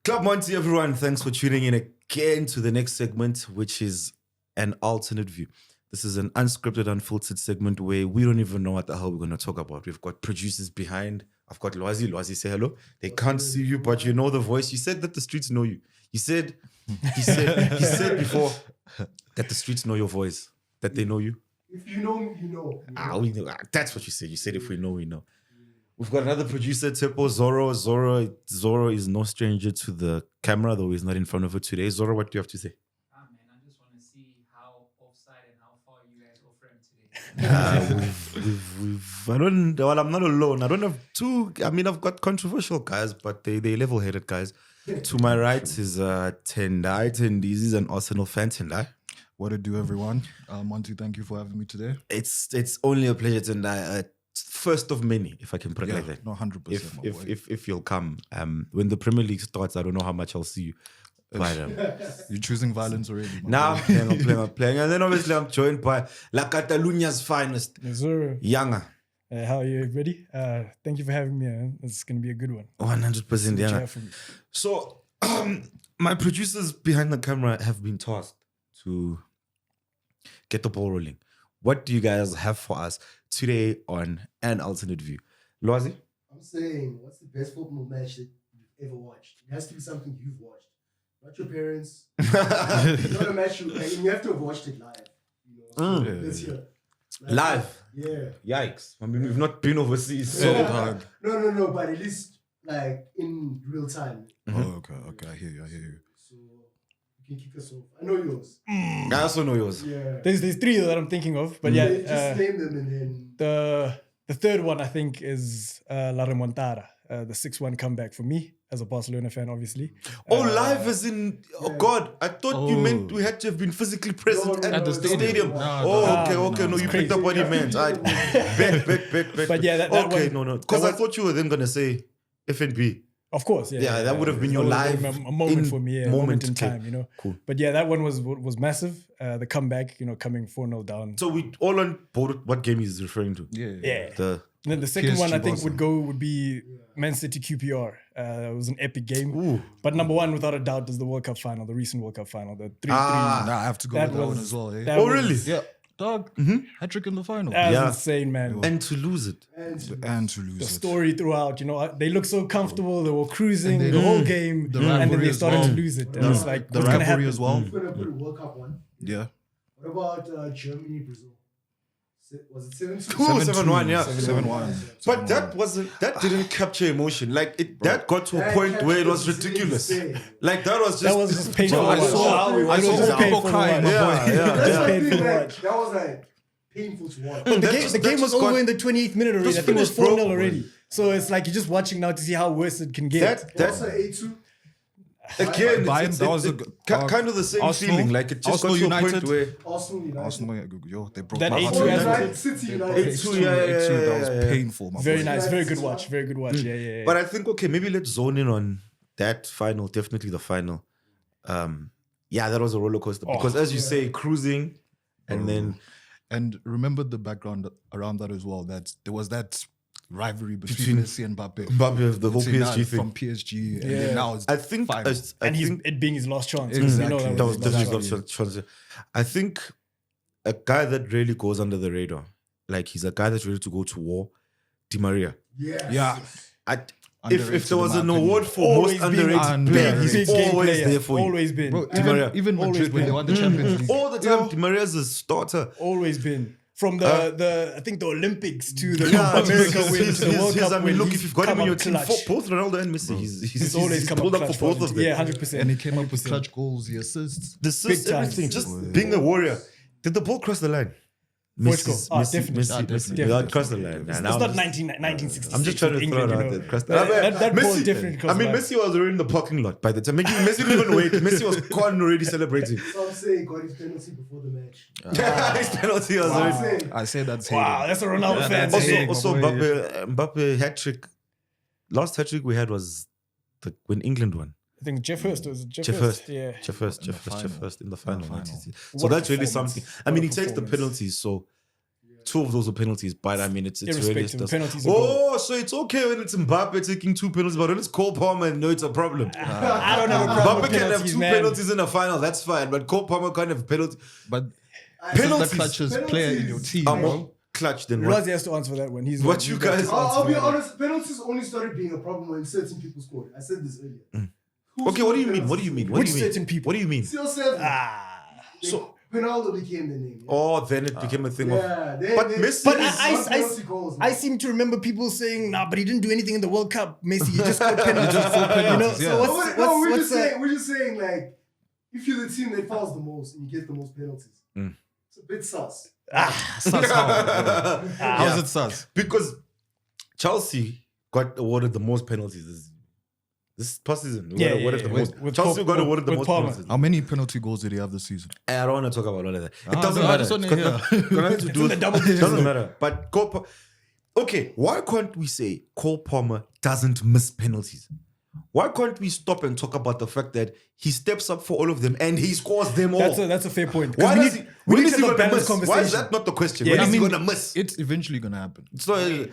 Club Monty, everyone. Thanks for tuning in again to the next segment, which is an alternate view. This is an unscripted, unfiltered segment where we don't even know what the hell we're going to talk about. We've got producers behind. I've got Loazi. Loazi, say hello. They can't see you, but you know the voice. You said that the streets know you. He said before that the streets know your voice, that they know you. If you know me, you know. We know. That's what you said. You said if we know, we know. We've got another producer, Tepo Zoro. Zoro is no stranger to the camera, though he's not in front of it today. Zoro, what do you have to say? Man, I just want to see how offside and how far you guys off frame today. I'm not alone. I don't have two. I mean, I've got controversial guys, but they level-headed guys. To my right is Tendai. Tendiz an Arsenal fan. Tendai. What to do, everyone? Monty, thank you for having me today. It's only a pleasure, Tendai. First of many, if I can put it like that. No, 100%. If you'll come, when the Premier League starts, I don't know how much I'll see you. But, you're choosing violence already. Now I'm playing. And then obviously I'm joined by La Cataluña's finest, Yes, sir. Yanga. How are you, everybody? Thank you for having me. It's going to be a good one. 100% Yanga. So, my producers behind the camera have been tasked to get the ball rolling. What do you guys have for us today on An Alternate View? Loazi? I'm saying, what's the best football match that you've ever watched? It has to be something you've watched, not your parents. Not a match you have to have watched it live. You know, let's hear. Live? Yeah. Yikes. I mean, we've not been overseas. So No, but at least like in real time. Oh, okay. I hear you. So you can kick us off. I know yours. I also know yours. Yeah. There's three that I'm thinking of, but Just name them and then. The third one I think is La Remontada, the 6-1 comeback for me as a Barcelona fan, obviously. Live as in, God, I thought you meant we had to have been physically present at the stadium. Okay. No, you picked up what he meant. Bet. But yeah, that okay, one, no. Because I thought you were then going to say FNB. Of course, yeah. Yeah, that would have been your live a moment for me, a moment in time, you know. Cool. But yeah, that one was massive. The comeback, coming 4-0 down. So we all on board what game he's referring to. Yeah. And then the second PSG one I think Barca. would be Man City QPR. It was an epic game. Ooh. But number one, without a doubt, is the World Cup final, the recent World Cup final, the 3-3. I have to go That with that one was- as well. Eh? that Oh, was- really? Yeah, dog. Hat-trick in the final. That was Yeah. insane, man. And to lose it. And to lose The it. story throughout, they looked so comfortable. They were cruising And the whole game, the and then rivalry they as started well. to lose it. And it's like, The what's gonna rivalry happen? as well. I'm going to put a World Cup one. Yeah. What about Germany, Brazil? Was it 7-2? Cool, 7-1, yeah. 7-1. But that didn't capture emotion. Like that got to a point where it was ridiculous. Like that was just painful. Bro, I to saw watch. It was just people painful to crying. watch. Yeah. Painful to watch. That was like painful to watch. The game was over in the 28th minute already. I think it was finished, bro. 4-0 already. So it's like you're just watching now to see how worse it can get. Also 8-2. Again, Bayern, that was kind of the same Arsenal- feeling. Like it just Arsenal got to a point United. where Arsenal United. They broke That my 8-2 heart. Arsenal as well. United, City United. 8-2, yeah. That was painful, my Very boy. nice, very good watch, very good watch. Yeah. But I think, okay, maybe let's zone in on that final, definitely the final. That was a roller coaster. Because as you say, cruising and then... And remember the background around that as well, that there was that rivalry between Messi and Mbappe. Mbappe, the whole Between PSG that thing. From PSG. And then now it's I think... finals. It being his last chance. Exactly. We know That was his last definitely chance. chance. I think a guy that really goes under the radar, like he's a guy that's ready to go to war, Di Maria. Yes. Yeah. If there was in an my award opinion. for Always most been underrated player, he's Big game always player. there for you. Always been. Bro, Di Maria. even Always Madrid when been. they won the Champions League. All the time, Di Maria's a starter. Always been. From the I think the Olympics to the Copa America win to the World Cup I mean, win, look, he's if you've got him come in your up team, clutch. both Ronaldo and Messi, He's always come pulled up up for clutch both of them. Yeah, 100%. And he came up with 100%. clutch goals, the assists. The assists, Big time. everything, just being a warrior. Did the ball cross the line? Portugal. Definitely. Definitely. Yeah, cross the line. It's not 1966. I'm just trying to England, throw it you out know. there. Cross the That ball Messi, definitely crossed I mean, the line. Messi was already in the parking lot by the time. Messi didn't even wait. Messi was gone already celebrating. So I'm saying got his penalty before the match. His penalty was I'm already. saying. I say that's Wow, hating. that's a Ronaldo fan. that's saying. it. Also, my boy. Mbappe hat trick. Last hat trick we had was when England won. I think Jeff Hurst was Jeff Hurst. Hurst. Yeah. Jeff Hurst in the final. final. So What a that's really performance. something. I mean, he What a takes the performance. penalties. So 2 of those were penalties, but I mean, it's really Irrespective, stuff. penalties are goal. So it's okay when it's Mbappe taking 2 penalties, but when it's Cole Palmer, no, it's a problem. I don't have a problem Mbappe with can have penalties, 2 man. penalties in a final, that's fine, but Cole Palmer can't have penalties. But Penalties. the clutchest player in your team, I'm bro. more clutch than what? Razi has to answer for that one. He's What he's you got guys- to answer I'll for be that one. honest. Penalties only started being a problem when certain people scored. I said this earlier. Who Okay, what do you scored mean? What do you mean? What Which do you mean? certain people? What do you mean? CR7. So- So Ronaldo became the name. Yeah? Oh, then it became a thing of. Yeah, But Messi But is- I seem to remember people saying, nah, but he didn't do anything in the World Cup. Messi, he just scored penalties. You know, yeah. so we're what's just saying like, if you're the team that fouls the most and you get the most penalties, it's a bit sus. Sus how? How's it sus? Because Chelsea got awarded the most penalties this past season. We got awarded the most. Chelsea got awarded the most penalties. How many penalty goals did he have this season? I don't want to talk about all of that. It Ah, doesn't no, I matter. just wanna It's got hear. nothing to do in with the double digits, doesn't though. matter. But okay, why can't we say Cole Palmer doesn't miss penalties? Why can't we stop and talk about the fact that he steps up for all of them and he scores them all? That's a fair point. 'Cause Why we does need- he? we When need is to he have a gonna balanced miss? Why is conversation. that not the question? Yeah, When I is he mean, gonna miss? It's eventually gonna happen. So, I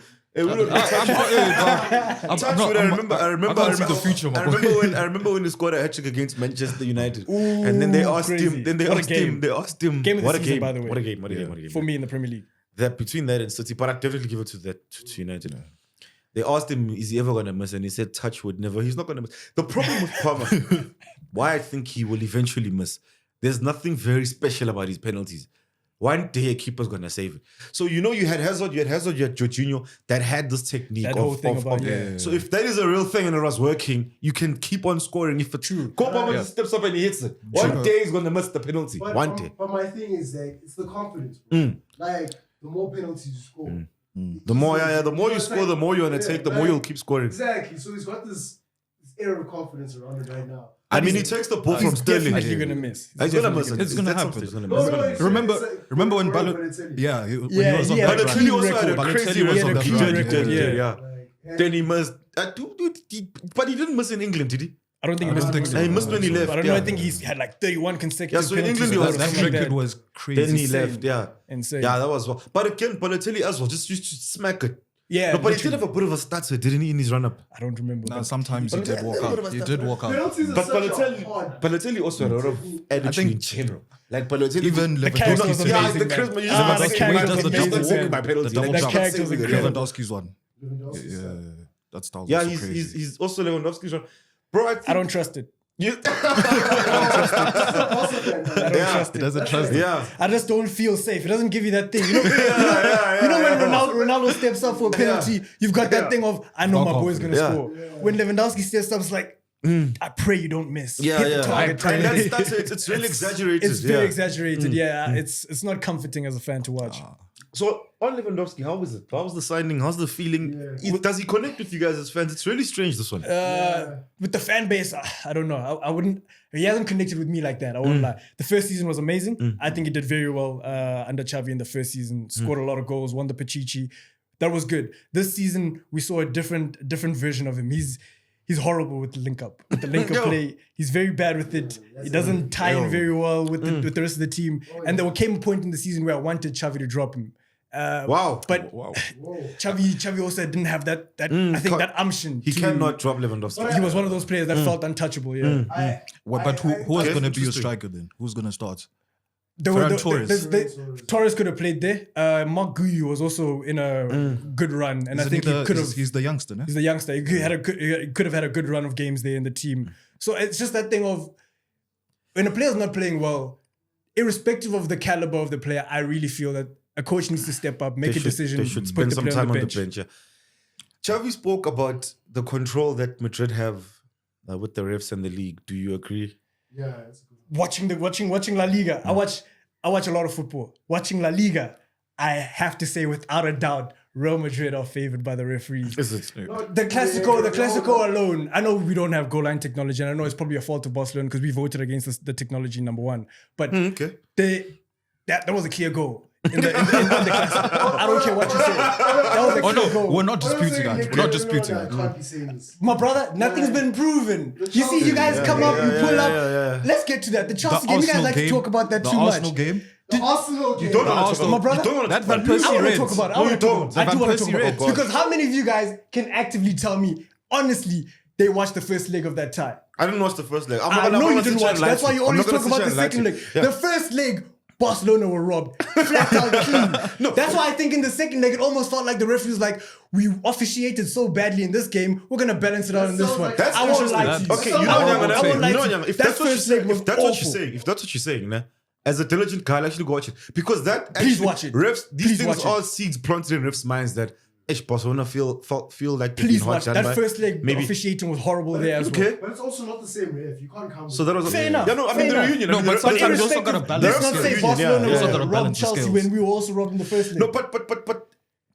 can't see the future, my boy. I remember when he scored a hat trick against Manchester United, and then they asked crazy. him. Then they What a asked game. him. They asked him. Game of the what a season, game! by the way. What a game! What a game! What a game! For me in the Premier League. That between that and City, but I'd definitely give it to to United. They asked him, "Is he ever gonna miss?" And he said, "Touch would never." He's not gonna miss. The problem with Palmer, why I think he will eventually miss. There's nothing very special about his penalties. One day a keeper's gonna save it. So you had Hazard, you had Jorginho that had this technique That of, whole thing of- about- of- yeah. So if that is a real thing and it was working, you can keep on scoring. If it's true, Cole Palmer just steps up and he hits it. One day he's gonna miss the penalty. One day. But my thing is that it's the confidence. Bro. Like the more penalties you score, The more, the more you score, the more you're gonna take, the more you'll keep scoring. Exactly. So he's got this air of confidence around it right now. I mean, he takes the ball from He's Sterling. definitely gonna miss. He's gonna miss it. It's gonna That's happen. something. He's No, gonna no, miss it. it's Remember when Balotelli? Yeah, when Yeah, he was on yeah, that but run. Balotelli also had a record. crazy Balotelli was record. on that He run. did, Yeah. Like, Then he missed. But he didn't miss in England, did he? I don't think he I missed don't think so. it. He missed when he left. But I don't know. yeah. I think he's had like 31 consecutive Yeah, so in penalties. England he or was- That something like record that. was crazy. Then he insane. left. Yeah. Insane. Yeah, that was well. But again, Balotelli as well just used to smack it. Yeah, No, but he did literally. have a bit of a stutter, didn't he, in his run up? I don't remember. Nah, but sometimes he did walk out. He did walk out. penalties are But such a hard. Balotelli also had a lot of attitude think in general. Like Balotelli, Even the character was Lewandowski yeah, amazing. the man. charisma. You Ah, just the say, character "Wait, was just amazing, walking man. my penalty." The double Like, jump. that's character was something incredible. Lewandowski's one. Lewandowski's Yeah, that style Yeah, was so crazy. he's also Lewandowski's one. Bro, I think I don't trust it. you, I don't Yeah. trust He it. doesn't trust it. yeah. I just don't feel safe. It doesn't give you that thing. You know when Ronaldo steps up for a penalty, you've got that thing of, I know my boy's going to Yeah. score. When Lewandowski steps up, it's like, I pray you don't miss. Yeah, Hit the yeah. target. And that's it. It's really exaggerated. It's very yeah. exaggerated. Yeah, it's not comforting as a fan to watch. So on Lewandowski, how was it? How was the signing? How's the feeling? Does he connect with you guys as fans? It's really strange, this one. With the fan base, I don't know. I wouldn't. He hasn't connected with me like that. I won't lie. The first season was amazing. I think he did very well under Xavi in the first season. Scored a lot of goals. Won the Pichichi. That was good. This season we saw a different version of him. He's horrible with the link up. With the link up play, he's very bad with it. He doesn't tie in very well with the rest of the team. And there came a point in the season where I wanted Xavi to drop him. Wow. But Wow. Xavi also didn't have that I think that umption. He to- cannot drop Lewandowski. He was one of those players that felt untouchable. Yeah. But who is Okay, going to be your interesting. striker then? Who's going to start? Ferran Torres. Torres could have played there. Mark Guyu was also in a good run, and I think he could have. He's the youngster, no? He's the youngster. He could have had a good run of games there in the team. So it's just that thing of when a player's not playing well, irrespective of the caliber of the player, I really feel that a coach needs to step up, make a decision, They should put spend the some player time on on the the bench. bench. Yeah. Xavi spoke about the control that Madrid have with the refs and the league. Do you agree? Yeah, that's good. Watching La Liga. I watch a lot of football. Watching La Liga, I have to say without a doubt, Real Madrid are favored by the referees. Is it? The Clasico alone. I know we don't have goal line technology, and I know it's probably a fault of Barcelona because we voted against the technology number one. But Okay. that was a clear goal in the Clasico. I don't care what you say. That was a Oh clear no, goal. we're not disputing that. We're not disputing I that. can't be saying this. My brother, nothing's been proven. You see, you guys come up, you pull up. yeah. Let's get to that. The Chelsea game, you guys Arsenal like to game- talk about that the too Arsenal much. game, The Arsenal game. You don't want to Arsenal- talk My about brother, You don't want to that talk Van about Persie I want to Reds. talk about it. I No, want you to talk don't. about it. I Van do want to Persie talk about Reds. it. Because how many of you guys can actively tell me, honestly, they watched the first leg of that tie? I didn't watch the first leg. I know you didn't watch. That's why you always talk about the second leg. Yeah. The first leg, Barcelona were robbed. Flat out clean. That's why I think in the second leg, it almost felt like the referee was like, we officiated so badly in this game, we're going to balance it out in this sounds one. like- That's I won't interesting. lie to you. Okay, That's you know not what what I'm I'm saying. saying. You know what I'm That If first leg was that's what you're awful. saying, if that's what you're saying, nah, as a diligent guy, I'll actually go watch it. Because that Please actually, watch it. Refs, these Please things watch it. are seeds planted in refs' minds that Barcelona feel like they've Please been watch. hard That done by. first leg, Maybe. the officiating was horrible there as well. Okay. But it's also not the same ref. You can't count. So that was Fair enough. Yeah, no, I Fair mean the enough. reunion. No, I mean, but the sometimes you also irrespective, gotta balance let's the not say scales. Barcelona You also were gotta robbed balance the Chelsea scales. when we were also robbed in the first leg. No, but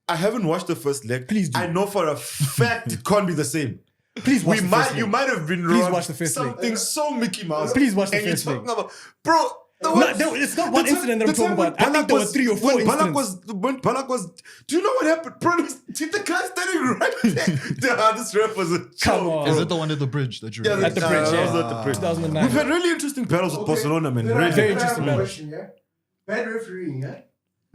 I haven't watched the first leg. Please do. I know for a fact it can't be the same. Please watch the first leg. You might have been Please wrong. watch the first leg. Something so Mickey Mouse. Please watch the and first you're leg. talking about, bro. It's not one incident that I'm talking about. I think there were 3 or 4 when Balak incidents. when Balak was, do you know what happened? Bro, the guy standing right there. This ref was a Come joke, on. bro. Is it the one at the bridge that you Yeah, At the Nah, bridge, that yeah. was at the bridge. 2009. We've had really interesting battles with Barcelona, man. Then Really. Very I have interesting a battle. question, yeah? Bad refereeing, yeah?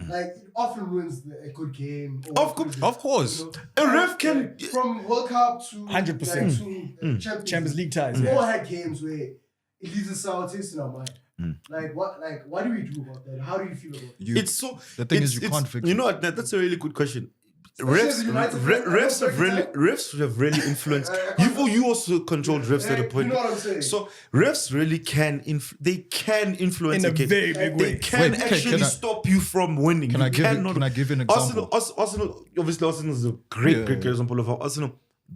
Like, it often ruins a good game. or Of course. Of course. You know, A ref like, can- From World Cup to 100%. like, to Champions League ties, We yeah. all had games where it leaves a sour taste in our mind. Mm. Like what do we do about that? How do you feel about it? You, It's so. the thing it's- is, you it's- can't fix You it. know what? That's a really good question. Especially as a United fan, I Refs don't have really, think refs have really influenced. I can't- You also controlled refs at a You point. know what I'm saying? So refs really can influence In a game. very big They way. can Wait, actually can I- stop you from winning. Can You I give cannot- you an example? Arsenal, obviously, Arsenal is a great Yeah. example of how Arsenal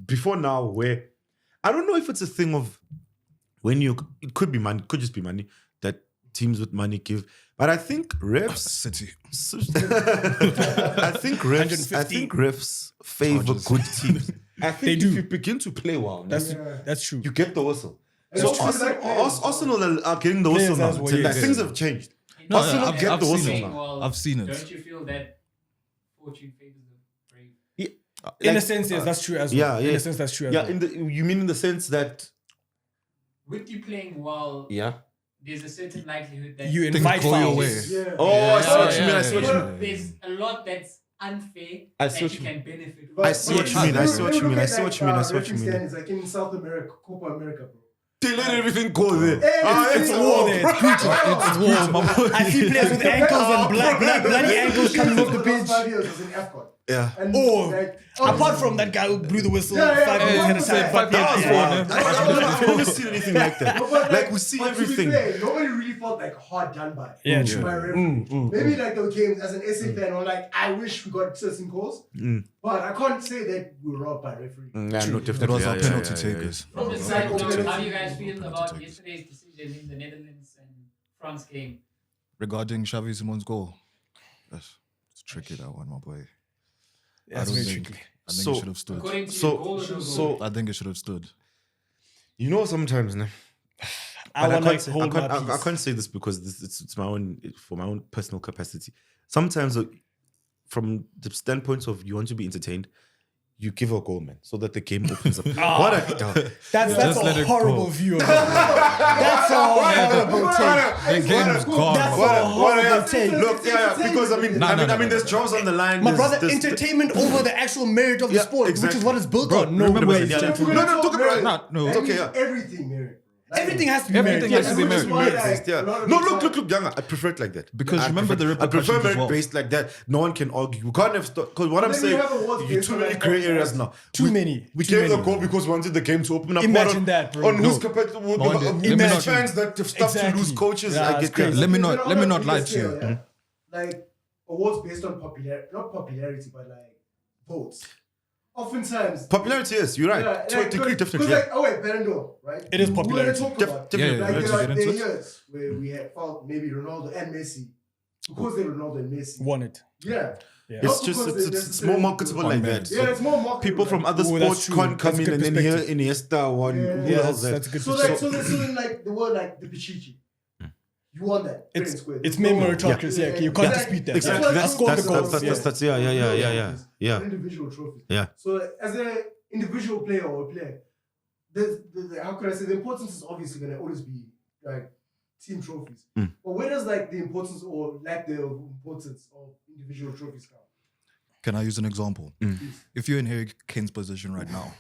before now, where I don't know if it's a thing of when it could be money, could just be money that teams with money give, but I think refs. City. I think refs favor Charges. good teams. I think They if do. you begin to play well, That's true. you get the whistle. And So it's true, like players. Arsenal are getting the Players whistle now. as well, Like, yes. things have changed. No, Arsenal I've- get I've the seen whistle it. now. I've seen it. Don't you feel that fortune favors the brave? In a Like, sense, yes, that's true as well. yeah, In yeah. a sense, that's true as Yeah, well. you mean in the sense that With you playing well, there's a certain likelihood that You Things invite go your fouls. way. Yeah. I see what you yeah, mean. I yeah, see what yeah. you mean. there's a lot that's unfair I that see you what you can benefit from. But- I see what you but mean, I see you what you look mean, I at, see what you mean, I see what you referee mean. standards, like in South America, Copa America, bro. They let everything go there. It's a war there. It's brutal. It's war, my boy. I see players with ankles and bloody ankles coming off the The last pitch. 5 years was in AFCON. Yeah. And Oh, like, apart from that guy who blew the whistle Yeah, yeah, 5 yeah, minutes at a time. But That was yeah, wild. I've never seen anything like that. But Like we see but to be everything. fair, nobody really felt like hard done by. Yeah, by true. referee. Maybe like the games as an SA fan, or like I wish we got certain calls, but I can't say that we were robbed by referee. Yeah, no, It definitely. was our Yeah, penalty yeah, yeah, yeah. takers. From the Yeah. side note, Yeah. how do you guys feel about yesterday's decision in the Netherlands and France game? Regarding Xavi Simon's goal, it's tricky, that one, my boy. That's I don't very think- tricky. I think So- it should have stood. According to So- you, goal or no goal? so- I think it should have stood. You know, sometimes, nah, I but want can't to say- hold my I peace. can't say this because it's my own, for my own personal capacity. Sometimes, from the standpoint of you want to be entertained, you give a goal, man, so that the game opens up. What a That's Just let a it horrible go. view of it. That's a horrible take. The game's gone. That's bro. a horrible take. Look, because I mean, No. there's jobs on the line. My there's- brother, there's- entertainment over the actual merit of the Yeah, sport, which exactly. is what it's built Bro, on. No remember way. the- Yeah. We're No, gonna talk about merit. No, That okay, means yeah. everything, merit. Everything has to be Everything merit. has to be Which is merit. why, like, Yeah. a lot of No, the look, time- Younger. I prefer it like that. Because I remember prefer- the I prefer repercussions as well. merit-based like that. No one can argue. You can't have because what I'm then we saying, have awards you based too on, many like, gray areas now. Too many. We Too gave the many. goal because we wanted the game to open up. Imagine But that, bro. On whose No. capacity? Imagine. Fans that have stuck to Exactly. lose coaches. Yeah, I it's get crazy. that. Let me Even not on a lie bigger to you. scale, yeah? Like awards based on popularity, not popularity, but like votes. Oftentimes, Popularity, yes, you're right. yeah, To a degree, definitely. Yeah. Like, oh wait, Ballon d'Or, right? It is We're popularity. gonna talk about Def- Yeah, like, let's there get are into it. years where we had felt maybe Ronaldo and Messi because they Ronaldo and Messi. Won it. Yeah. Yeah. It's Not just because they it's more marketable like that. Yeah, it's more marketable. People from other Oh, that's sports true. can't come That's a in good and then here perspective. Iniesta one. Yeah, Who yeah, else? That's a good So perspective. like, so then like the word like the Pichichi. You won that. fair and square. It's There's more no- meritocracy. Yeah, you can't dispute that. Exactly. I That's scored the goals. yeah. Individual trophies. Yeah. So as an individual player or a player, how could I say the importance is obviously going to always be like team trophies. Mm. But where does like the importance or lack thereof importance of individual trophies come? Can I use an example? Mm. If you're in Harry Kane's position right now,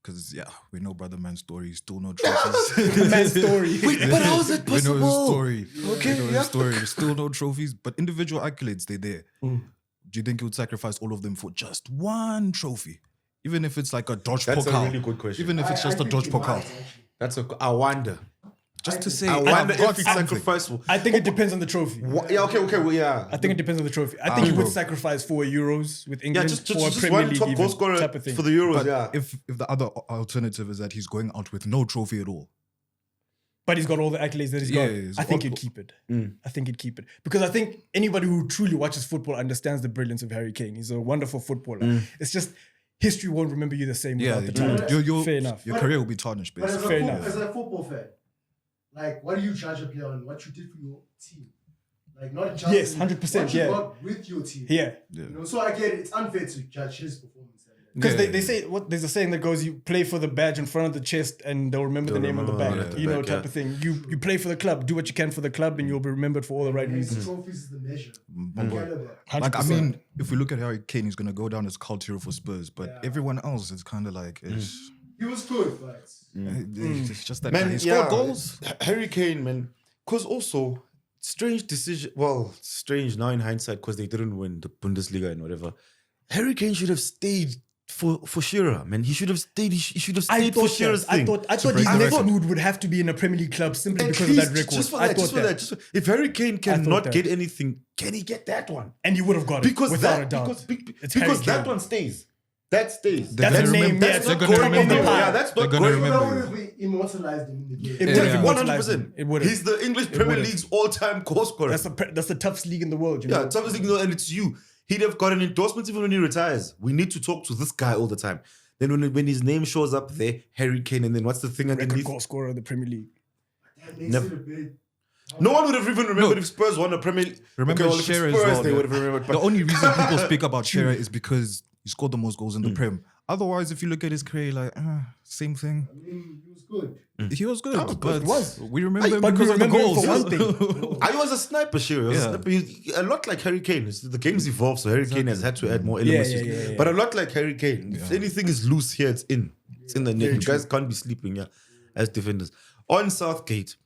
because we know brother man's story, still no trophies. The man's story. Wait, but how is it We know his possible? story. Okay, we know yeah. his story. Still no trophies, but individual accolades, they're there. Mm. Do you think he would sacrifice all of them for just one trophy? Even if it's like a Dodge That's a Pokal. really good question. Even if it's just a think Dodge he Pokal. might, actually. I wonder. Just to say, I I've wonder got if he'd something. sacrifice. I think it depends on the trophy. Yeah, okay, well, yeah. I think it depends on the trophy. I think he bro. would sacrifice 4 Euros with Yeah, England just or a Premier one League top goal even, scorer type of thing. for the Euros, But yeah. if the other alternative is that he's going out with no trophy at all. But he's got all the accolades that he's Yeah, got. he's I think got- he'd keep it. Mm. I think he'd keep it. Because I think anybody who truly watches football understands the brilliance of Harry Kane. He's a wonderful footballer. Mm. It's just history won't remember you the same Yeah, without the talent. Fair enough. Your career will be tarnished, But as basically. a, Fair enough. as a football fan, like, what do you judge a player on? What you did for your team? Like, not just Yes, 100%, what you yeah. got with your team. Yeah. You know, so I get it. It's unfair to judge his performance. Because Yeah. they say there's a saying that goes, you play for the badge in front of the chest and they'll remember the They'll name on the remember back. the You know, back, type yeah. of thing. You play for the club, do what you can for the club, and you'll be remembered for all the right His reasons. trophies is the measure. Mm. Caliber. Like, I 100%. mean, if we look at Harry Kane, he's going to go down as cult hero for Spurs. But Yeah. everyone else is kind of like, it's He was good, but it's just that Man, guy. He scored yeah, goals. Harry Kane, man. Because also, strange decision. Well, strange now in hindsight because they didn't win the Bundesliga and whatever. Harry Kane should have stayed for Shearer, man. He should have stayed. He should have I stayed for thought, Shearer's that. I thing. thought his break the next record. move would have to be in a Premier League club simply At because least, of that record. Just for I that, thought just for that. Just for, if Harry Kane cannot that. get anything, can he get that one? And he would have got it Because without that, a doubt. because Harry that Kane. one stays. That stays. They're That's gonna the name. remember- Yeah, That's they're not gonna top going of the remember. pile. Yeah, that's They're not gonna going remember. that you. would have immortalized him in the game. It would have Yeah. immortalized 100%. him. It would have. He's the English Premier would've. League's all-time goal scorer. That's the toughest league in the world. You Yeah, know? Thomas League, and it's you. He'd have got an endorsement even when he retires. We need to talk to this guy all the time. Then when his name shows up there, Harry Kane, and then what's the thing Record underneath? goal scorer of the Premier League. That makes Never- it a bit. No one would have even remembered No. if Spurs won a Premier League. Remember if it's Shearer as Spurs, well. they yeah. would have remembered. The But only reason people speak about Shearer is because he scored the most goals in the Prem. Otherwise, if you look at his career, like, same thing. I mean, he was good. He was good, Oh, but was. we remember him But we because of the remember him goals. for one thing. I was a sniper, Shearer. He was a Yeah. sniper. A lot like Harry Kane. The game's evolved, so Harry Kane has had to add more Yeah, elements. yeah. But a lot like Harry Kane. If anything is loose here, it's in. It's in the net. You guys can't be sleeping, yeah, as defenders. On Southgate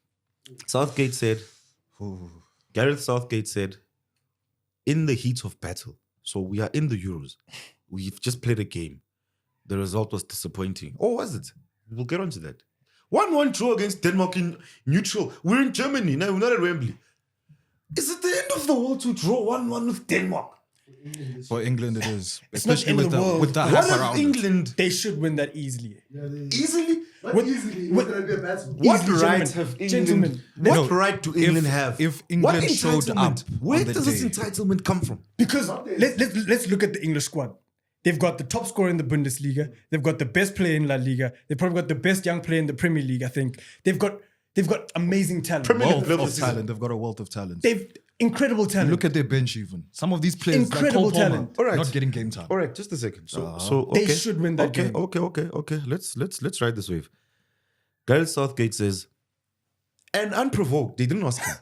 said, Gareth Southgate said, in the heat of battle, so we are in the Euros. We've just played a game. The result was disappointing. Or was it? We'll get onto that. 1-1 draw against Denmark in neutral. We're in Germany. Now we're not at Wembley. Is it the end of the world to draw 1-1 with Denmark? For England, it is. It's not the end of the world. with the What hype if around it. England They should win that easily. Yeah, they, easily? not What- easily. It what- was going to be a battle. What Easily, right gentlemen. have England? Gentlemen. What No, right do England have? if England What showed up entitlement? Where on the does this day- entitlement come from? Because Not this. let's look at the English squad. They've got the top scorer in the Bundesliga. They've got the best player in La Liga. They've probably got the best young player in the Premier League. I think they've got amazing talent. Premier League Wealth level of season. talent. They've got a wealth of talent. They've incredible talent. Look at their bench even. Some of these players, Incredible like Cole Palmer, talent. All right. not getting game time. All right, just a second. So They okay. should win that okay, game. Okay. Let's ride this wave. Gareth Southgate says, and unprovoked, they didn't ask him.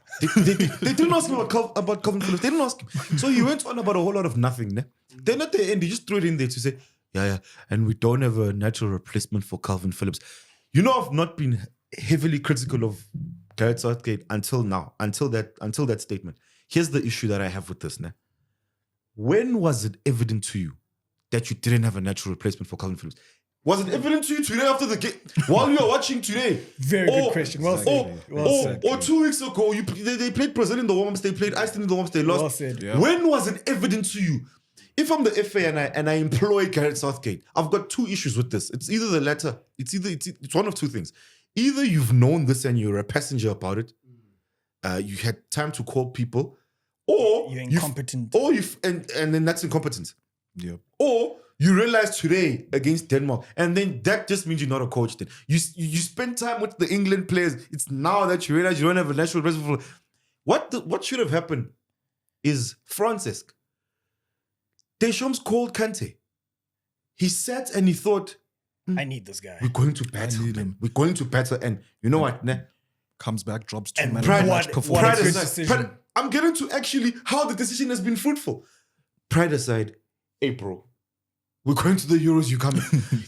They didn't ask him about Calvin Phillips. They didn't ask him. So he went on about a whole lot of nothing. Ne? Then at the end, he just threw it in there to say, yeah, and we don't have a natural replacement for Calvin Phillips. You know, I've not been heavily critical of Gareth Southgate until now, until that statement. Here's the issue that I have with this. Ne? When was it evident to you that you didn't have a natural replacement for Calvin Phillips? Was it evident to you today after the game? While you are watching today? Very good question. Well said. Well said. Or 2 weeks ago, they played Brazil in the warm-ups, they played Iceland in the warm-ups, they lost. Well said. Yeah. When was it evident to you? If I'm the FA and I employ Gareth Southgate, I've got two issues with this. It's either the latter. It's one of two things. Either you've known this and you're a passenger about it. You had time to call people, or You're incompetent. and then that's incompetence. Yeah. Or you realize today against Denmark, and then that just means you're not a coach. Then you spend time with the England players. It's now that you realize you don't have a national reservoir. What should have happened is Francesc. Deschamps called Kante. He sat and he thought, I need this guy. we're going to battle. need man. him. We're going to battle. And you know what? Nah? comes back, drops 2 And men. Pride, what- performance. what a pride good aside, decision. pride- I'm getting to actually how the decision has been fruitful. Pride aside, April, we're going to the Euros. You come.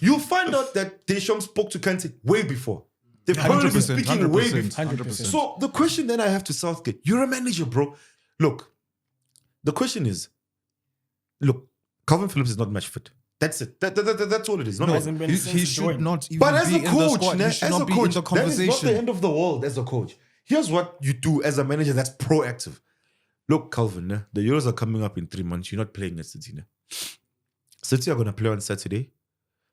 You'll find out that Deschamps spoke to Kante way before. They've probably been 100%, speaking way 100%, before. 100%. So the question then I have to Southgate, you're a manager, bro. Look, the question is, look, Calvin Phillips is not match fit. That's it. That's all it is. Not No, match- hasn't been he since should joined. not even but as be a in the coach, squad. nah, He should as not a be coach, in the that is not the conversation. end of the world as a coach. Here's what you do as a manager that's proactive. Look, Calvin, nah, the Euros are coming up in 3 months. You're not playing at City. Nah. City are going to play on Saturday.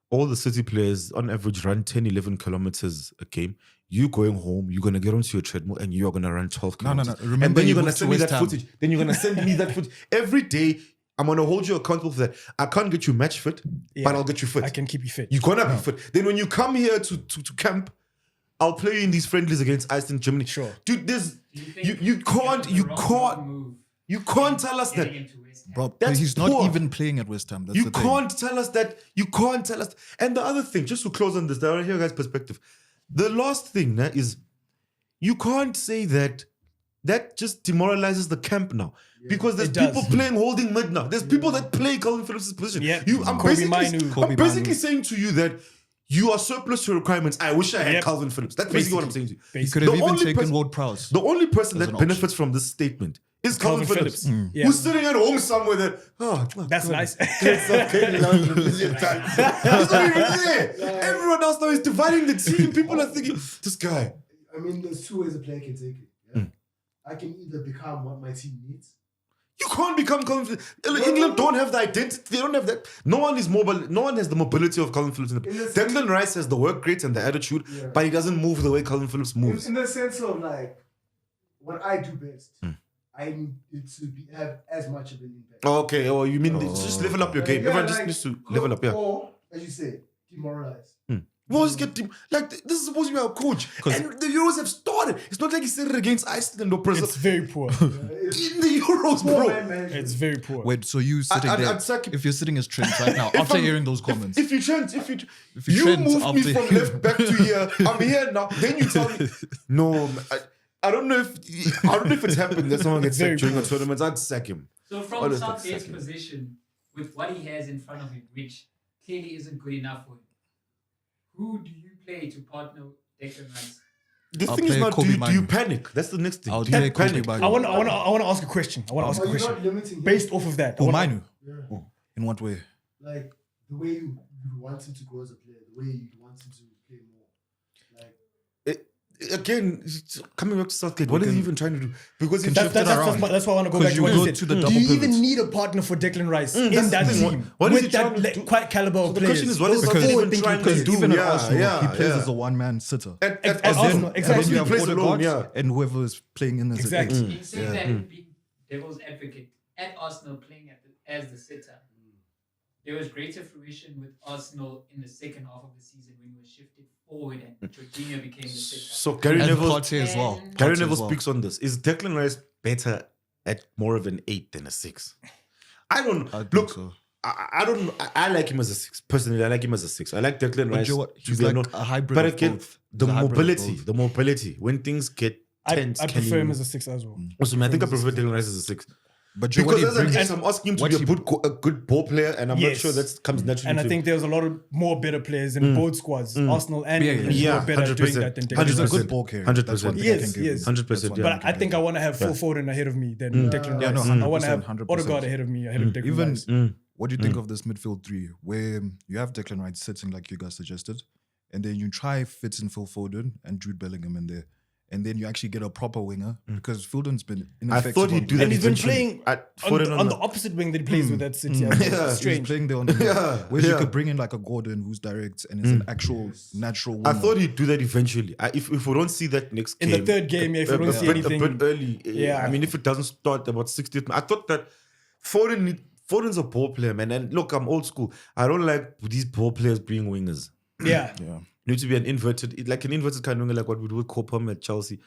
All the City players, on average, run 10, 11 kilometers a game. You going home, you're going to get onto your treadmill and you're going to run 12 No, no, kilometers. no. Remember and then he you're going to moved to send me West that Ham. footage. Then you're going to send me that footage. Every day, I'm going to hold you accountable for that. I can't get you match fit, Yeah. but I'll get you fit. I can keep you fit. You're going to be fit. Then when you come here to camp, I'll play you in these friendlies against Iceland, Germany. Sure. Dude, there's... Do you think You it can't... was the You wrong can't... move You can't tell us that. getting into West Ham? Bro, That's he's not poor. even playing at West Ham. That's You the thing. can't tell us that. You can't tell us. And the other thing, just to close on this, I want to hear your guys' perspective. The last thing nah, is you can't say that that just demoralizes the camp now. Because there's It does. people playing holding mid now. There's people that play Calvin Phillips' position. Yep. I'm Kobe basically, Manu. I'm basically saying to you that you are surplus to requirements. I wish I had Yep. Calvin Phillips. That's basically what I'm saying to you. He could The have even only taken person- Ward Prowse. The only person As that an benefits from this statement is Calvin Phillips. Yeah. Who's sitting at home somewhere that, That's God, nice. He's not even there. Everyone else now is dividing the team. People are thinking, this guy. I mean, there's 2 ways a player can take it. Yeah? I can either become what my team needs. You can't become Calvin Phillips. England don't have the identity. They don't have that. No one is mobile. No one has the mobility of Calvin Phillips. Declan Rice has the work rate and the attitude, but he doesn't move the way Calvin Phillips moves. In the sense of like, what I do best, I need it to have as much of an impact. Okay, oh, you mean just level up your game. Yeah, Everyone just like, needs to level up, yeah. Or, as you say, demoralize. Well, just get team. Like, this is supposed to be our coach. And the Euros have started. It's not like he said it against Iceland or Brazil. It's very poor. In the Euros, Poor bro. man management. It's very poor. Wait, so you sitting there? I'd sack him. If you're sitting as Trent right now, after I'm- hearing those comments, If you Trent, you you Trent move me after- from left back to here, I'm here now. Then you tell me, no, I don't know if it's happened that someone gets Very sacked during a poor. tournament. I'd sack him. So Oh, from that's Southgate's second. position, with what he has in front of him, which clearly isn't good enough for him, who do you play to partner Declan Rice? The I'll thing is play not, Kobe do you Manu. panic? That's the next thing. I'll Do you play Kobe panic? Manu. I want to ask a question. I want to ask Are a you question not limiting him? based off of that. I Oh, wanna- Manu. Yeah. In what way? Like, the way you want him to grow as a player, the way you want him to play more. Like, Again, coming back to Southgate, what is he even trying to do? Because Can if shift it around. That's why I want to go back Because to you what go you said. to the Do double you pivot. even need a partner for Declan Rice in that's the that thing. team What is he with that trying to do? quite caliber of the players? question is, what is Those Southgate even forward-thinking trying to players. do? Even at Yeah, Arsenal, yeah, he plays yeah. as a one-man sitter. At At Arsenal, Arsenal, And exactly. then you have He plays alone, Odegaard yeah. and whoever is playing in as Exactly. an In saying that, being devil's advocate, at Arsenal playing as the sitter, there was greater fruition with Arsenal in the second half of the season when we were shifted forward and Jorginho became the sitter. So Gary And Neville, Partey as well. Gary Partey Neville as well. speaks on this. Is Declan Rice better at more of an 8 than a 6? I don't I think look. so. I don't. I like him as a 6. Personally, I like him as a 6. I like Declan But Rice. you know what? to He's be like known- a hybrid But of again, both. the He's a hybrid of mobility. When things get tense, I can prefer you- him as a 6 as well. Also, I think I prefer Declan Rice as a 6. But you know what Because he as an brings? 8, I'm asking him to what be he- a good ball player, and I'm not Yes. sure that comes naturally. And I to think there's a lot of more better players in both squads, Arsenal and Yeah, England, yeah. who are better at doing 100%. that than But Declan he's a Rice. good ball carrier. 100%. That's one thing Yes, I can give yes. him. 100%, That's one yeah. thing But I think I want to have Phil Foden ahead of me than Declan Yeah, Rice. no, I want to have 100%. Odegaard ahead of me, ahead of Declan Even Rice. what do you think of this midfield three, where you have Declan Rice sitting like you guys suggested, and then you try fit in Phil Foden and Jude Bellingham in there, and then you actually get a proper winger because Foden's been I ineffective. thought he'd on do the that And he's been eventually. playing At on, Foden on the opposite wing that he plays with that City. Yeah. He's Strange. playing there on the Yeah, whereas you yeah. could bring in like a Gordon who's direct and is an actual natural winger. I thought he'd do that eventually. If we don't see that next In game, the third game, yeah, if we don't see anything. a bit early. Yeah. I mean, if it doesn't start about 60th, I thought that Foden's a ball player, man. And look, I'm old school. I don't like these ball players being wingers. Yeah. Need to be an inverted kind of winger, like what we do with Copa at Chelsea.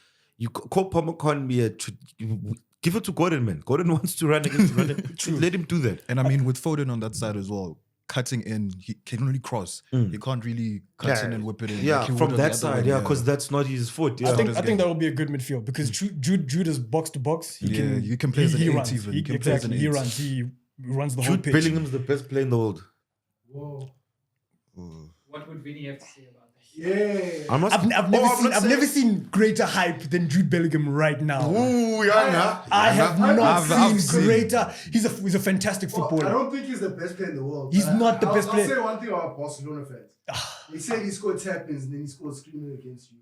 Copa can't be give it to Gordon, man. Gordon wants to run against run. Let him do that. And I mean, with Foden on that side as well, cutting in. He can only cross. He can't really cut in and whip it in. Yeah, like he from would on that the side, other yeah, one, because that's not his foot. Yeah. I think that will be a good midfield because Jude is box to box. you can play as an he eight runs. even. He, You can play as an exactly. He eight. runs. He runs the whole Jude pitch. Bellingham's the best player in the world. Whoa. What would Vinny have to say about that? Yeah. I'm not, I've never seen greater hype than Jude Bellingham right now. Ooh, yeah, I have not I've seen seen- greater. He's a fantastic Well, I footballer. don't think he's the best player in the world. He's but not the best player. I'll say one thing about Barcelona fans. They said he scored tap-ins and then he scored screaming against you.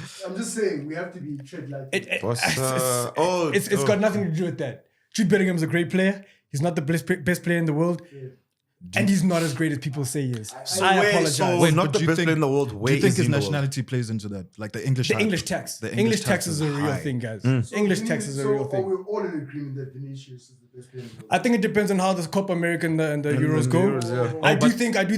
So I'm just saying we have to be tread like It's got nothing to do with that. Jude Bellingham's a great player. He's not the best player in the world. Yeah. And he's not as great as people say he is. So I wait, apologize. so- Wait, not but the do you best think- player in the world. Do Where you think is he his in the world? nationality plays into that? Like the English The hype? English tax. The English tax is a real high. thing, guys. So English we tax need- is a so real are thing. we all in agreement that Vinicius is the best player in the world? I think it depends on how the Copa America and the Euros the go. Euros, yeah. I do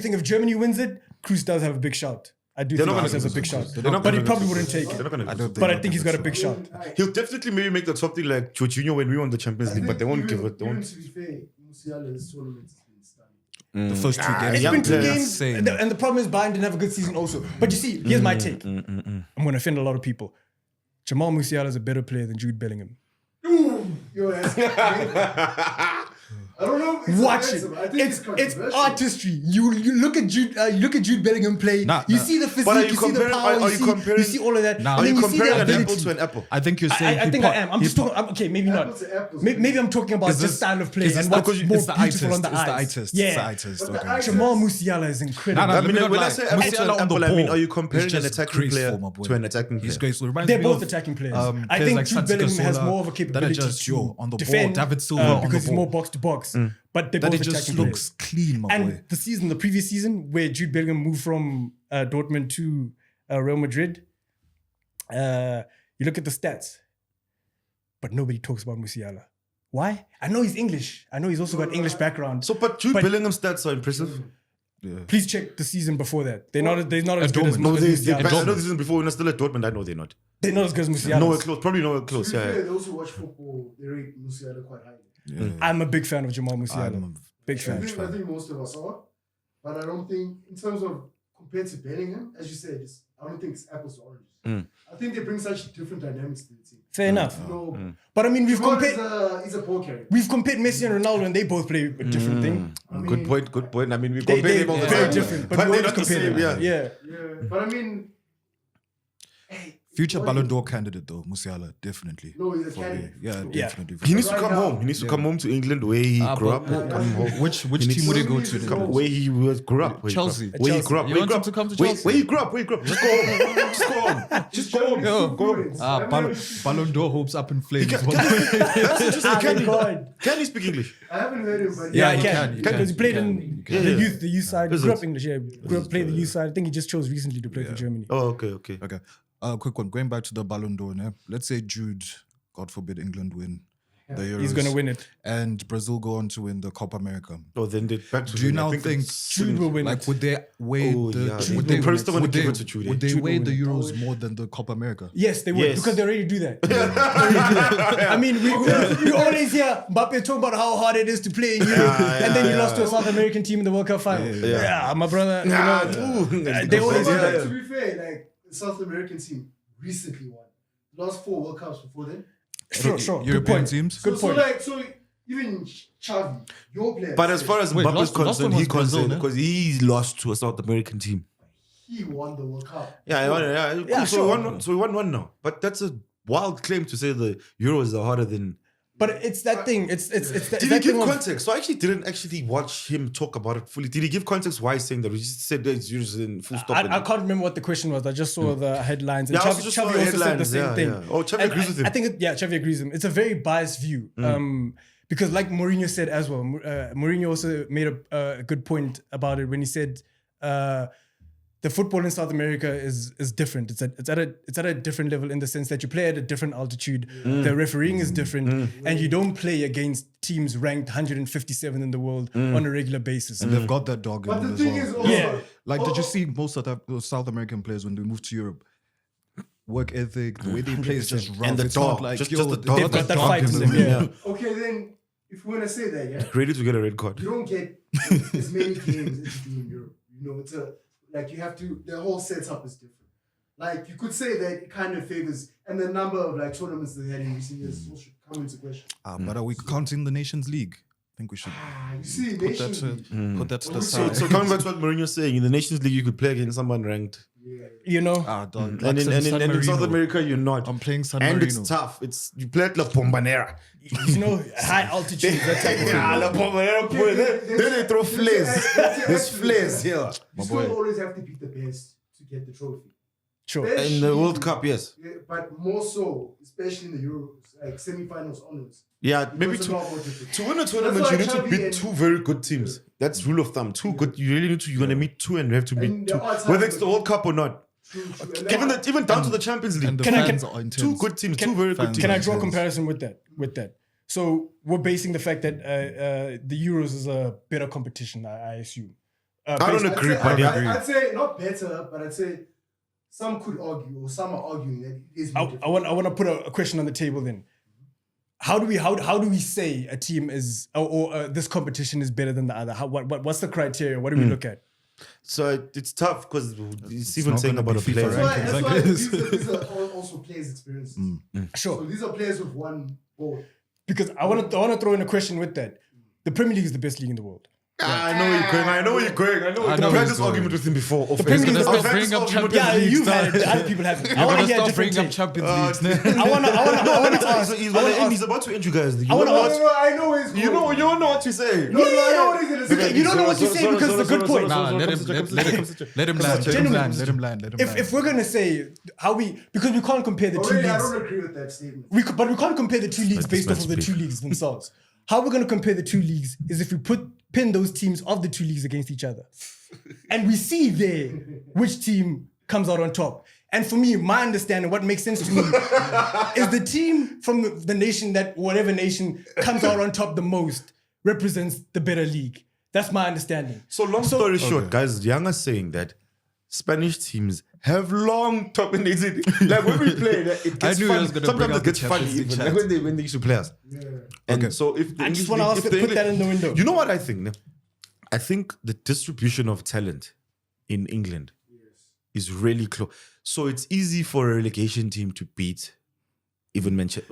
think if Germany wins it, Cruz does have a big shot. I do They're think not Cruz gonna has a give big it shot. to They're not But he gonna probably give it wouldn't to take They're not it. gonna give I it don't to But I think think he's got a big shot. He'll definitely maybe make the top three like Jorginho when we won the Champions League, but they won't give it. They Even won't. to be fair, Musiala's tournament has been stunning. The first two games. It's young been 2 player. games, Insane. and the problem is Bayern didn't have a good season also. But you see, here's my take. I'm going to offend a lot of people. Jamal Musiala is a better player than Jude Bellingham. Yo, I don't know. It's Watch it. offensive. I think It's controversial. artistry. You look at Jude Bellingham play. Nah, you nah. see the physique. But are you You see the comparing- power. are you comparing- You see all of that. Nah. and Are then you you see comparing the an apple ability. to an apple? I think you're saying I think I am. I'm just talking. Okay, maybe not. Apples to apples. Maybe I'm talking about Is just this- style of play is this and what's because more it's the beautiful eye on the test, it's the eyes. eye test, Yeah, it's the eye test, But the okay. eye Jamal Musiala is incredible. Nah, I let me mean, not when I lie. say apple to an Musiala on the apple, I mean, ball are you is comparing an just attacking graceful, player my boy. to an attacking He's player? graceful. Reminds They're me both of, attacking players. players I think like Jude Santi Bellingham has Cazorla more of a that are capability just, to yo, on the ball. defend David Silva on the because he's ball. more box to box. But they're That both it just attacking looks players. clean, my boy. And the previous season, where Jude Bellingham moved from Dortmund to Real Madrid, you look at the stats, but nobody talks about Musiala. Why? I know he's English. I know he's also got English background. So, but Jude But- Bellingham's stats are impressive. Please check the season before that. They're not as good as Dortmund. No, as they Musiala. I know this is before when they're still at Dortmund. I know they're not. They're not as good as Musiala. Nowhere close. Probably nowhere close. To be Yeah. fair, those who watch football, they rate Musiala quite highly. Yeah. I'm a big fan of Jamal Musiala. I'm a Big I fan. think most of us are, but I don't think, in terms of compared to Bellingham, as you said, I don't think it's apples to oranges. I think they bring such different dynamics to the team. Fair enough. You know, But I mean, Jamal is a ball carrier. we've compared Messi and Ronaldo, and they both play a different thing. Good point. Good point. I mean, we They, compare they, them all the very time. different, but, But we they're always not the compare same. them. Yeah. Yeah, but I mean, hey, Future what Ballon is- d'Or candidate though, Musiala, definitely. No, he's a For me. candidate. Yeah, Yeah. definitely. He needs to Right come now. home. He needs to come home to England where he grew up. Come home. Which He needs team would he to- go Chelsea. to? Where he was grew up. Where he grew up. Chelsea. Where he grew up. You Where he want grew him up. to come to Where Chelsea? he grew up. Where he grew up. Just go home. Just go home. Just go home. Yo, Go home. Ballon d'Or hopes up in flames. That's interesting. Ah, Can my God. he speak English? I haven't heard him, but Yeah, he he can, can. he Because he can, played he in can, he the can. youth side. Is Grew it? up English, yeah. Played the youth side. I think he just chose recently to play for Germany. Oh, okay. Okay. Quick one. Going back to the Ballon d'Or, né? Let's say Jude, God forbid, England win the Euros. He's gonna win it. And Brazil go on to win the Copa America. Oh, then they back to Do you him. I now think it's- Jude will win Like, it. would they weigh Oh, the? yeah. Would Jude they, will first wanna would give they, it to Jude. would they Jude will weigh win the it. Euros more than the Copa America? Yes, they would Yes. because they already do that. They already do that. I mean, we always hear Mbappe talk about how hard it is to play in Europe, and then he lost to a South American team in the World Cup final. Yeah, my brother. You know, they always do But that. to be fair, like the South American team recently won. Last 4 World Cups before then. Sure. Good European point. teams. Good So point. like, so even Xavi, your player. But as far as Wait, Mbappe's last one concerned, was he's Brazil, concerned no? because he lost to a South American team. he won the World Cup. Yeah, cool. Yeah, So sure. we won one now. But that's a wild claim to say the Euros are harder than. But it's that thing. It's that, Did he that give thing of- context? So I actually didn't watch him talk about it fully. Did he give context why he's saying that? We just said that it's Euros in full stop. I can't remember what the question was. I just saw the headlines. And Yeah, I also Xavi just saw also the said the headlines, same yeah, thing. yeah. Oh, Xavi And agrees with him. I think, Xavi agrees with him. It's a very biased view. Because like Mourinho said as well, Mourinho also made a good point about it when he said the football in South America is different. It's at a different level in the sense that you play at a different altitude. The refereeing is different, and you don't play against teams ranked 157 in the world on a regular basis. And they've got that dog in But them the as thing well. is also, Yeah. Like, did you see most of those South American players when they move to Europe? Work ethic, the way they play is just rough. And the It's not dog, like, just yo, the they've dog. They've got that dog fight in in them. them, yeah. okay, then if we want to say that, yeah, Ready to get a red card. you don't get as many games as you do in Europe. You know, it's like you have to. The whole setup is different. Like you could say that it kind of favors, and the number of like tournaments they had in recent years also should come into question. But are we counting the Nations League? I think we should You see, put that Nations to, League. put that to the Well, side. So coming back to what Mourinho's saying, in the Nations League you could play against someone ranked, Yeah. You know, Dog, and in San South Marino. America you're not. I'm playing San And Marino. it's tough. It's you play at La Bombonera. you know, high altitude. That type of thing. Yeah, La Bombonera. boy, Then they throw flares. There's flares here. You still always have to beat the best to get the trophy. Sure. In the World Cup, yes. Yeah, but more so, especially in the Euros, like semi-finals onwards. Yeah, maybe It's a lot more difficult. to win a tournament, That's you why need to Xavi beat and- two very good teams. That's rule of thumb. Two good. You really need to. You're gonna meet two, and you have to beat And two. there are times Whether it's the when- World Cup or not. True. And Even down to the Champions And League. the Can I- fans are intense. Two good teams. Two very good fans teams. Can I are draw a intense. comparison with that? So we're basing the fact that the Euros is a better competition, I assume. I don't based- agree, but yeah. I'd say not better, but I'd say some could argue, or some are arguing that it is more I want to put a question on the table then. How do we say a team is or this competition is better than the other? What's the criteria? What do we look at? So it's tough because it's even not saying gonna about be a FIFA player. That's rankings, why, I that's guess. why these are also players' experiences. So Sure. these are players with one ball. Because I want to throw in a question with that. The Premier League is the best league in the world. I know where you're going. I know where you're going. I know. I know I've where had he's this argument going. with him before. The Premier League is the Stop best. bringing up Champions Yeah, League. you've had it. Other people haven't. I want to hear a Stop different bringing up take. Champions League. I want to ask. He's about to end you guys. You I wanna know ask- what? I know it's You know what to say. No, I know what he's gonna say. You don't know what you say because it's a good point. Nah, let him land. If we're gonna say how because we can't compare the two Already, I leagues. don't agree with that statement. But we can't compare the two leagues based off let's of the speak. two leagues themselves. How we're going to compare the two leagues is if we pin those teams of the two leagues against each other. And we see there which team comes out on top. And for me, my understanding, what makes sense to me is the team from the nation that whatever nation comes out on top the most represents the better league. That's my understanding. So long story short, guys, Young is saying that Spanish teams have long dominated. Like when we play, it gets knew he funny. was gonna bring Sometimes up it gets the funny Champions League even chat. like when they used to play us. And Okay. so if the I just English wanna league- ask if to the put that in the window. You know what I think? Ne? I think the distribution of talent in England is really close. So it's easy for a relegation team to beat even Manchester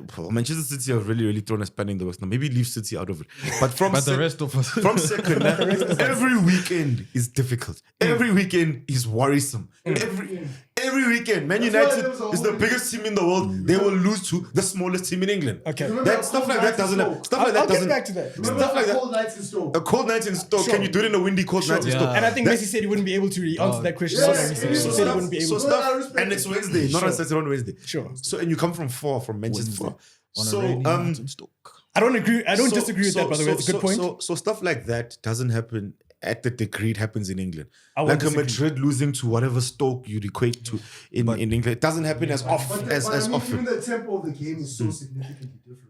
City have really, really thrown a spanner in the works now. Maybe leave City out of it. But the rest of us. from second, every weekend is difficult. Every weekend is worrisome. Every weekend, Man That's why United there was a is the whole- biggest team in the world. They will lose to the smallest team in England. Okay. Remember That a stuff cold like night that doesn't in have. Stoke? Stuff like I'll that get doesn't. back to that. Remember Stuff like a that. cold nights in Stoke? A cold night in Stoke. Sure. Can you do it in a windy cold night in Yeah. Stoke? And I think That- Messi said he wouldn't be able to answer that question. yeah, So yeah, he yeah. said he wouldn't be able So to. I respect and it's it. Wednesday, not Sure. on Saturday, on Wednesday. Sure. So and you come from Manchester. On a So rainy night in Stoke. I don't agree. I don't so- disagree with that, by the way. It's a good point. So stuff like that doesn't happen at the degree it happens in England. I won't Like a disagree. Madrid losing to whatever Stoke you'd equate to in England. It doesn't happen as But often the- as but I mean, often. even the tempo of the game is so significantly different.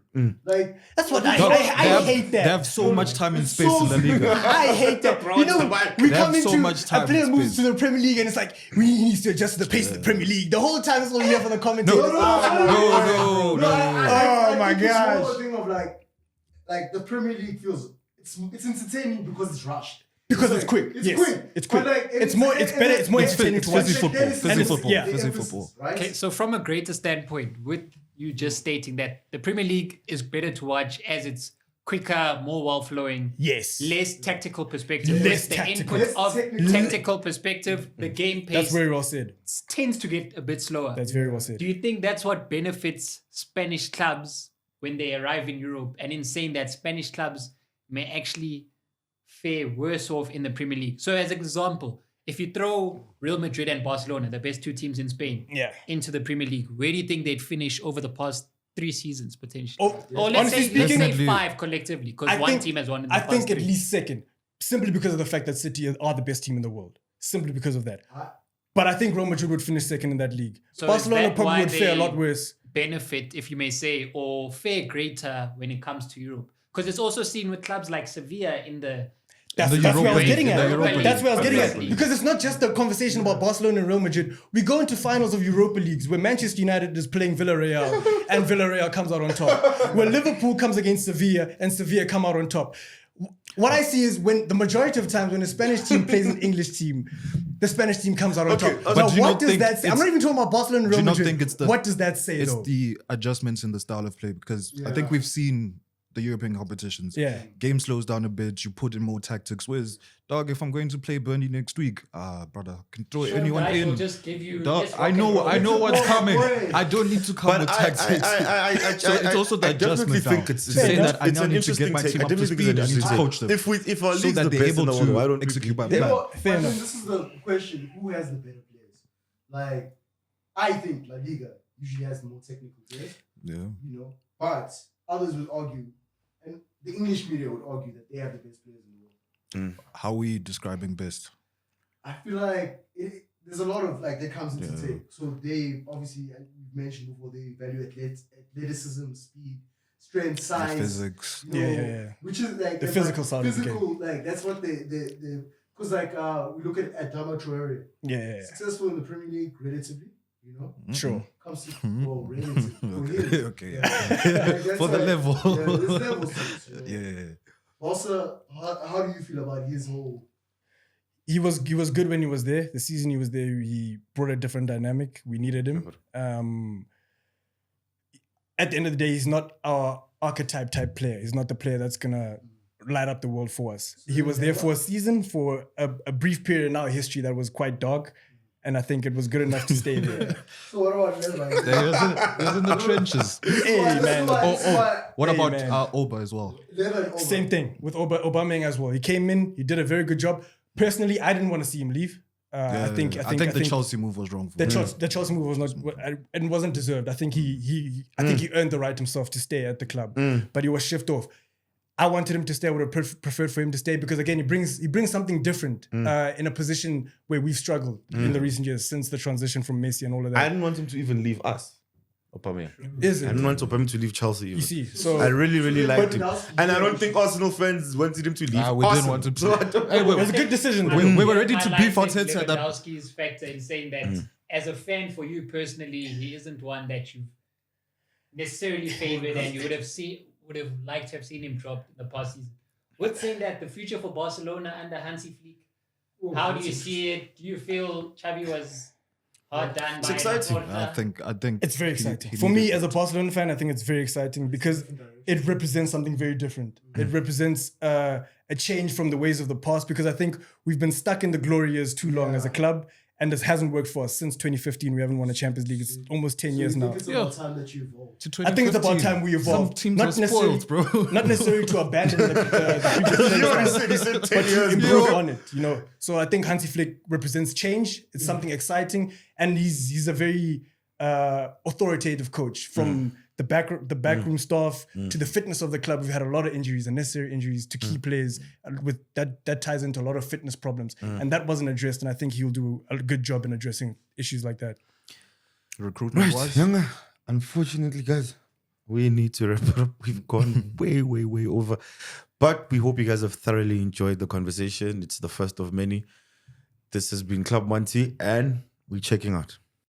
Like That's what Dog, I they hate that. They have so much time and It's space so in La Liga. I hate that. Bro, You it's know, the vibe. we They come have so into much time a player and moves space. to the Premier League and it's like we need to adjust to the pace of the Premier League. The whole time it's all we hear from the commentators. No, Oh my I think it's gosh. more a thing of like the Premier League feels it's entertaining because it's rushed. Because it's quick. It's Yes, quick. it's quick. But, like, It's more. It's better. It's more It's entertaining to watch. fizzy football. Then it's Fizzy the football. yeah. Fizzy emphasis, football. right? Okay, so from a greater standpoint, with you just stating that the Premier League is better to watch as it's quicker, more well-flowing, Yes. less tactical perspective, Less the tactical. input of Less technical. tactical perspective, the game That's pace very well said. tends to get a bit slower. That's very well said. Do you think that's what benefits Spanish clubs when they arrive in Europe? And in saying that Spanish clubs may actually fare worse off in the Premier League. So as an example, if you throw Real Madrid and Barcelona, the best two teams in Spain, Yeah. into the Premier League, where do you think they'd finish over the past 3 seasons potentially? Oh, Or honestly let's say speaking- 5 collectively, because one team has won in the I past think at 3. least second, simply because of the fact that City are the best team in the world. Simply because of that. But I think Real Madrid would finish second in that league. So Barcelona is that probably why would fare a they lot worse. benefit, if you may say, or fare greater when it comes to Europe? Because it's also seen with clubs like Sevilla in the That's, The that's where I was Europa getting League, the at. Europa League. That's where I was getting Exactly. at. Because it's not just a conversation about Barcelona and Real Madrid. We go into finals of Europa Leagues where Manchester United is playing Villarreal and Villarreal comes out on top. Where Liverpool comes against Sevilla and Sevilla come out on top. What I see is when the majority of times when a Spanish team plays an English team, the Spanish team comes out on top. but But do you what not does think that say? I'm it's- not even talking about Barcelona and do Real you not Madrid. think it's the- What does that say It's though? the adjustments in the style of play because I think we've seen the European competitions. Yeah. Game slows down a bit. You put in more tactics. Whereas, dog, if I'm going to play Burnley next week, brother, I can throw Sure, anyone guys will in. just give you. Dog, yes, I rock and know roll. what's coming. Right. I don't need to come with tactics. So it's also the I definitely adjustment think now. it's Saying enough. that I now need to get my team up to speed. I need to coach them If our so league's that the they're best in able the world, why to don't we execute my keep They plan. were- Fair I think enough. this is the question: who has the better players? Like, I think La Liga usually has the more technical players, Yeah. you know. But others would argue, and the English media would argue that they have the best players in the world. How are we describing best? I feel like there's a lot of like that comes into Yeah. take. So they obviously, and you've mentioned before, they value athleticism, speed, strength, size, Physics. you know, Yeah. which is like The that's physical like, side of the physical, like that's what they because like we look at Adama Traore, Yeah. successful in the Premier League relatively, you know, Sure. comes to well relatively for Okay. him. Okay. Yeah. Like, that's For the like- level. Yeah, there's levels to it. So. Yeah. Also, how do you feel about his whole? He was good when he was there. The season he was there, he brought a different dynamic. We needed him. At the end of the day, he's not our archetype type player. He's not the player that's gonna light up the world for us. He was there for a season, for a brief period in our history that was quite dark, and I think it was good enough to stay there. So what about Levan? He was in the trenches. Hey, man. What Hey, about man. Oba as well? Same thing with Aubameyang as well. He came in, he did a very good job. Personally, I didn't want to see him leave. I think the Chelsea move was wrong. For him. The Chelsea move was not and wasn't deserved. I think he earned the right himself to stay at the club, but he was shipped off. I wanted him to stay. I would have preferred for him to stay because again, he brings something different in a position where we've struggled in the recent years since the transition from Messi and all of I that. didn't want him to even leave us. Aubameyang. Is I it? didn't want Aubameyang to leave Chelsea. Even. You see, so I really, really liked him, Lewandowski- and I don't think Arsenal fans wanted him to leave. We didn't Arsenal. want him to. So I don't Hey, know. it was a good decision. We were ready I to like beef that Arteta at that. Lewandowski's factor in saying that as a fan for you personally, he isn't one that you necessarily favoured and you would have liked to have seen him drop in the past season. With saying that, the future for Barcelona under Hansi Flick, how do you see it? Do you feel Xavi was hard done by exciting. Laporta? I think It's very he- exciting. he For me, needed as a Barcelona fan, I think it's very exciting because it represents something very different. It represents a change from the ways of the past because I think we've been stuck in the glory years too long as a club and this hasn't worked for us since 2015. We haven't won a Champions League. It's almost 10 years now. It's about time that you evolved. to I think it's about 2015. time we evolve. Some teams Not are spoiled, necessarily- bro. Not necessarily to abandon the previous You already players, said, he said 10 but to years. improve on it, you know. So I think Hansi Flick represents change. It's something exciting, and he's a very authoritative coach. From the backroom staff to the fitness of the club, we've had a lot of injuries, unnecessary injuries to key players. With that ties into a lot of fitness problems, and that wasn't addressed. And I think he'll do a good job in addressing issues like that. Recruitment Right, wise, Younger. Unfortunately, guys, we need to wrap it up. We've gone way, way, way over. But we hope you guys have thoroughly enjoyed the conversation. It's the first of many. This has been Club Monty, and we're checking out.